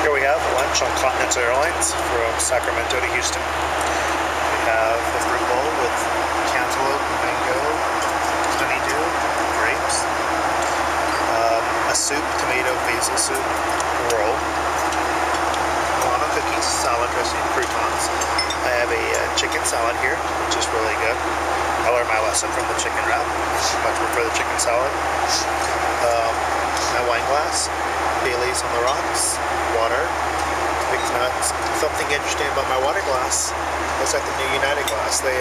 Here we have lunch on Continental Airlines from Sacramento to Houston. We have a fruit bowl with cantelope, mango, honeydew, grapes, a soup, tomato, basil soup, roll, Milano cookies, salad dressing, croutons. I have a chicken salad here, which is really good. I learned my lesson from the chicken wrap. Much prefer the chicken salad. My wine glass, Bailey's on the rocks, water, mixed nuts. Something interesting about my water glass, it's like the new United glass. They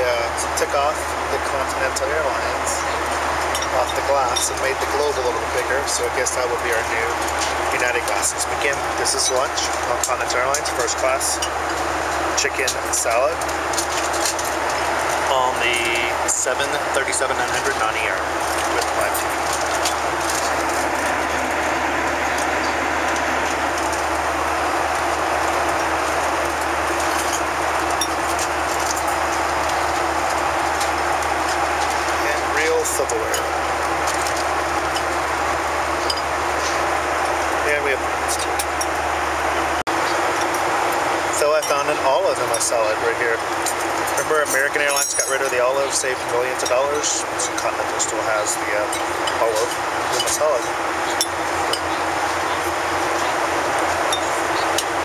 took off the Continental Airlines off the glass and made the globe a little bigger, so I guess that would be our new United glasses. Again, this is lunch on Continental Airlines, first class, chicken salad on the 737-900 non-air with live TV. Silverware. And we have buns too. So I found an olive in my salad right here. Remember American Airlines got rid of the olive, saved millions of dollars? So Continental still has the olive in the salad.